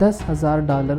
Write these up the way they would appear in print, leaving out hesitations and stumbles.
$10,000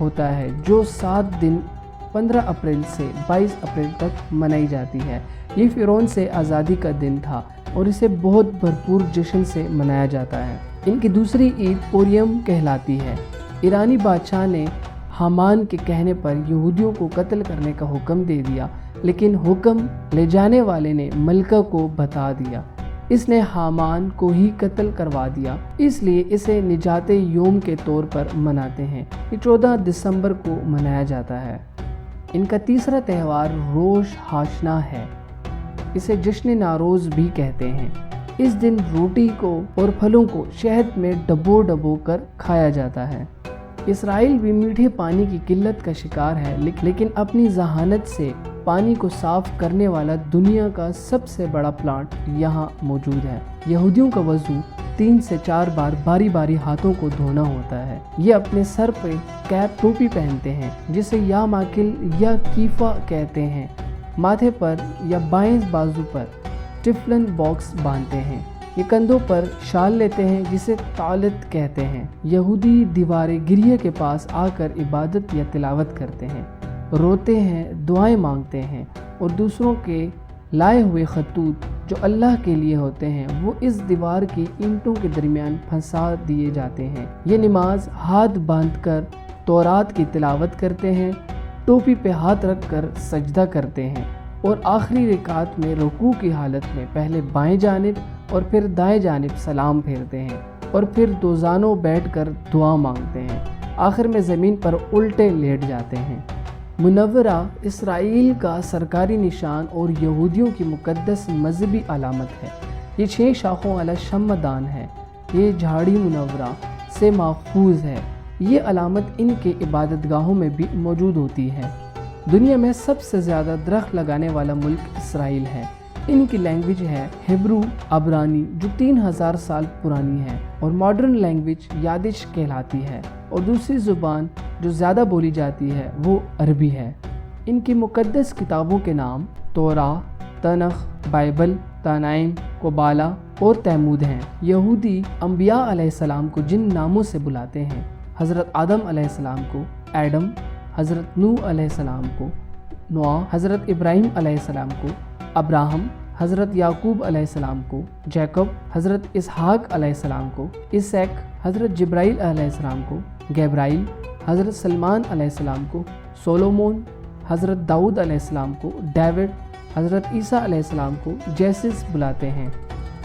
ہوتا ہے جو 7 دن 15 اپریل سے 22 اپریل تک منائی جاتی ہے۔ یہ فرعون سے آزادی کا دن تھا اور اسے بہت بھرپور جشن سے منایا جاتا ہے۔ ان کی دوسری عید پوریم کہلاتی ہے۔ ایرانی بادشاہ نے حامان کے کہنے پر یہودیوں کو قتل کرنے کا حکم دے دیا، لیکن حکم لے جانے والے نے ملکہ کو بتا دیا۔ اس نے حامان کو ہی قتل کروا دیا، اس لیے اسے نجات یوم کے طور پر مناتے ہیں۔ یہ 14 دسمبر کو منایا جاتا ہے۔ ان کا تیسرا تہوار روش ہاشنا ہے۔ اسے جشن ناروز بھی کہتے ہیں۔ اس دن روٹی کو اور پھلوں کو شہد میں ڈبو کر کھایا جاتا ہے۔ اسرائیل بھی میٹھے پانی کی قلت کا شکار ہے، لیکن اپنی ذہانت سے پانی کو صاف کرنے والا دنیا کا سب سے بڑا پلانٹ یہاں موجود ہے۔ یہودیوں کا وضو 3 سے 4 بار باری باری ہاتھوں کو دھونا ہوتا ہے۔ یہ اپنے سر پہ کیپ ٹوپی پہنتے ہیں جسے یا ماکل یا کیفا کہتے ہیں۔ ماتھے پر یا بائیں بازو پر ٹفلن باکس باندھتے ہیں۔ یہ کندھوں پر شال لیتے ہیں جسے طالت کہتے ہیں۔ یہودی دیوار گریہ کے پاس آ کر عبادت یا تلاوت کرتے ہیں، روتے ہیں، دعائیں مانگتے ہیں اور دوسروں کے لائے ہوئے خطوط جو اللہ کے لیے ہوتے ہیں وہ اس دیوار کی اینٹوں کے درمیان پھنسا دیے جاتے ہیں۔ یہ نماز ہاتھ باندھ کر تورات کی تلاوت کرتے ہیں، ٹوپی پہ ہاتھ رکھ کر سجدہ کرتے ہیں اور آخری رکعت میں رکوع کی حالت میں پہلے بائیں جانب اور پھر دائیں جانب سلام پھیرتے ہیں اور پھر دوزانوں بیٹھ کر دعا مانگتے ہیں۔ آخر میں زمین پر الٹے لیٹ جاتے ہیں۔ منورہ اسرائیل کا سرکاری نشان اور یہودیوں کی مقدس مذہبی علامت ہے۔ یہ 6 شاخوں والا شمعدان ہے۔ یہ جھاڑی منورہ سے ماخوذ ہے۔ یہ علامت ان کے عبادت گاہوں میں بھی موجود ہوتی ہے۔ دنیا میں سب سے زیادہ درخت لگانے والا ملک اسرائیل ہے۔ ان کی لینگویج ہے ہیبرو عبرانی جو 3000 سال پرانی ہے اور ماڈرن لینگویج یادش کہلاتی ہے، اور دوسری زبان جو زیادہ بولی جاتی ہے وہ عربی ہے۔ ان کی مقدس کتابوں کے نام توراہ، تنخ، بائبل، تنائم، قبالہ اور تلمود ہیں۔ یہودی انبیاء علیہ السلام کو جن ناموں سے بلاتے ہیں، حضرت آدم علیہ السلام کو ایڈم، حضرت نوح علیہ السلام کو نوح، حضرت ابراہیم علیہ السلام کو ابراہم، حضرت یعقوب علیہ السلام کو جیکب، حضرت اسحاق علیہ السلام کو اسحاق، حضرت جبرائیل علیہ السلام کو گیبرائیل، حضرت سلمان علیہ السلام کو سولومون، حضرت داؤد علیہ السلام کو ڈیوڈ، حضرت عیسیٰ علیہ السلام کو جیسس بلاتے ہیں۔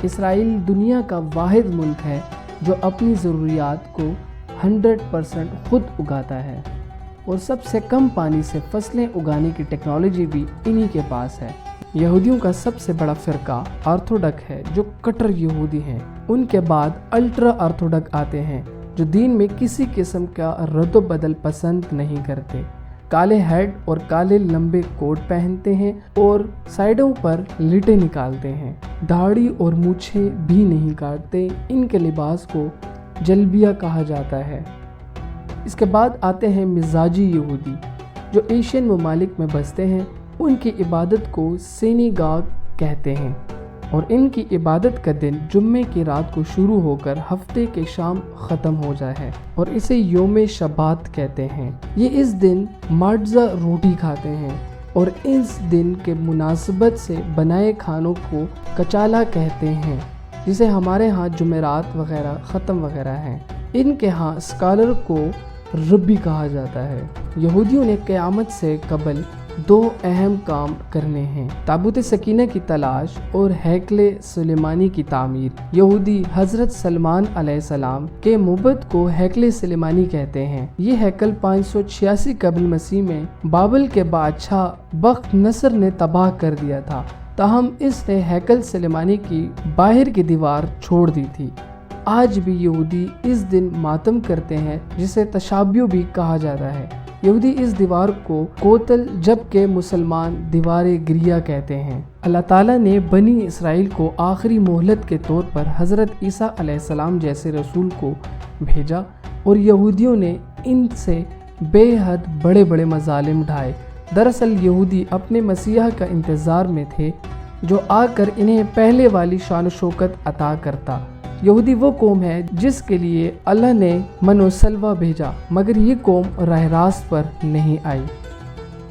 اسرائیل دنیا کا واحد ملک ہے جو اپنی ضروریات کو 100% خود اگاتا ہے، اور سب سے کم پانی سے فصلیں اگانے کی ٹیکنالوجی بھی انہی کے پاس ہے۔ یہودیوں کا سب سے بڑا فرقہ آرتھوڈک ہے جو کٹر یہودی ہیں۔ ان کے بعد الٹرا آرتھوڈک آتے ہیں جو دین میں کسی قسم کا رد و بدل پسند نہیں کرتے۔ کالے ہیڈ اور کالے لمبے کوٹ پہنتے ہیں اور سائڈوں پر لٹیں نکالتے ہیں۔ داڑھی اور مونچھیں بھی نہیں کاٹتے۔ ان کے لباس کو جلبیہ کہا جاتا ہے۔ اس کے بعد آتے ہیں مزاجی یہودی جو ایشین ممالک میں بستے ہیں۔ ان کی عبادت کو سینیگاگ کہتے ہیں، اور ان کی عبادت کا دن جمعے کی رات کو شروع ہو کر ہفتے کے شام ختم ہو جائے ہے، اور اسے یوم شبات کہتے ہیں۔ یہ اس دن ماٹزا روٹی کھاتے ہیں اور اس دن کے مناسبت سے بنائے کھانوں کو کچالا کہتے ہیں، جسے ہمارے ہاں جمعرات وغیرہ ختم وغیرہ ہیں۔ ان کے ہاں اسکالر کو ربی کہا جاتا ہے۔ یہودیوں نے قیامت سے قبل 2 اہم کام کرنے ہیں: تابوت سکینہ کی تلاش اور ہیکل سلیمانی کی تعمیر۔ یہودی حضرت سلمان علیہ السلام کے معبد کو ہیکل سلیمانی کہتے ہیں۔ یہ ہیکل 586 قبل مسیح میں بابل کے بادشاہ بخت نصر نے تباہ کر دیا تھا، تاہم اس نے ہیکل سلیمانی کی باہر کی دیوار چھوڑ دی تھی۔ آج بھی یہودی اس دن ماتم کرتے ہیں جسے تشابیو بھی کہا جاتا ہے۔ یہودی اس دیوار کو کوتل جبکہ مسلمان دیوار گریہ کہتے ہیں۔ اللہ تعالیٰ نے بنی اسرائیل کو آخری مہلت کے طور پر حضرت عیسیٰ علیہ السلام جیسے رسول کو بھیجا، اور یہودیوں نے ان سے بے حد بڑے بڑے مظالم ڈھائے۔ دراصل یہودی اپنے مسیح کا انتظار میں تھے جو آ کر انہیں پہلے والی شان و شوکت عطا کرتا، یہودی وہ قوم ہے جس کے لیے اللہ نے من و سلوہ بھیجا، مگر یہ قوم راہ راست پر نہیں آئی۔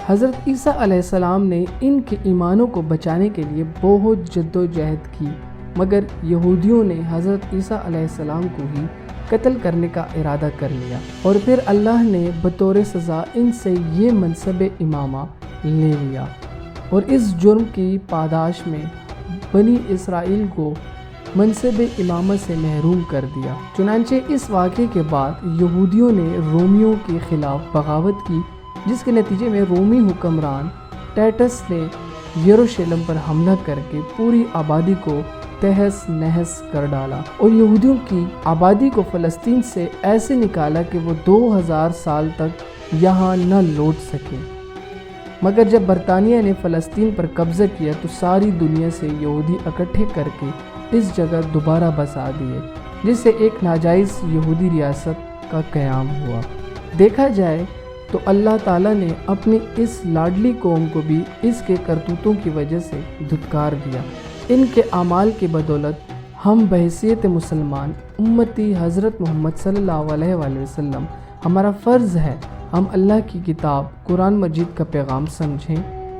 حضرت عیسیٰ علیہ السلام نے ان کے ایمانوں کو بچانے کے لیے بہت جد و جہد کی، مگر یہودیوں نے حضرت عیسیٰ علیہ السلام کو ہی قتل کرنے کا ارادہ کر لیا، اور پھر اللہ نے بطور سزا ان سے یہ منصب امامہ لے لیا، اور اس جرم کی پاداش میں بنی اسرائیل کو منصب امامہ سے محروم کر دیا۔ چنانچہ اس واقعے کے بعد یہودیوں نے رومیوں کے خلاف بغاوت کی، جس کے نتیجے میں رومی حکمران ٹائٹس نے یروشلم پر حملہ کر کے پوری آبادی کو تہس نہس کر ڈالا، اور یہودیوں کی آبادی کو فلسطین سے ایسے نکالا کہ وہ 2000 سال تک یہاں نہ لوٹ سکے۔ مگر جب برطانیہ نے فلسطین پر قبضہ کیا تو ساری دنیا سے یہودی اکٹھے کر کے اس جگہ دوبارہ بسا دیے، جس سے ایک ناجائز یہودی ریاست کا قیام ہوا۔ دیکھا جائے تو اللہ تعالیٰ نے اپنی اس لاڈلی قوم کو بھی اس کے کرتوتوں کی وجہ سے دھتکار دیا۔ ان کے اعمال کی بدولت ہم بحیثیت مسلمان امتی حضرت محمد صلی اللہ علیہ وآلہ وسلم ہمارا فرض ہے ہم اللہ کی کتاب قرآن مجید کا پیغام سمجھیں،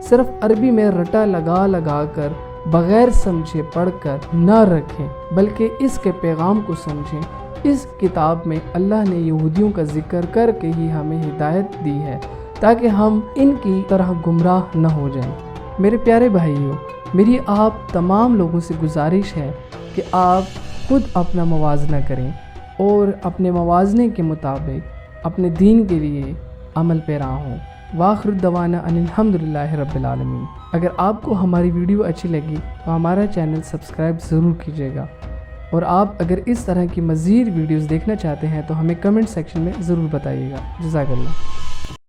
صرف عربی میں رٹا لگا کر بغیر سمجھے پڑھ کر نہ رکھیں، بلکہ اس کے پیغام کو سمجھیں۔ اس کتاب میں اللہ نے یہودیوں کا ذکر کر کے ہی ہمیں ہدایت دی ہے تاکہ ہم ان کی طرح گمراہ نہ ہو جائیں۔ میرے پیارے بھائیوں، میری آپ تمام لوگوں سے گزارش ہے کہ آپ خود اپنا موازنہ کریں اور اپنے موازنے کے مطابق اپنے دین کے لیے عمل پیرا ہوں۔ وآخر دعوانا ان الحمدللہ رب العالمین۔ اگر آپ کو ہماری ویڈیو اچھی لگی تو ہمارا چینل سبسکرائب ضرور کیجیے گا، اور آپ اگر اس طرح کی مزید ویڈیوز دیکھنا چاہتے ہیں تو ہمیں کمنٹ سیکشن میں ضرور بتائیے گا۔ جزاک اللہ۔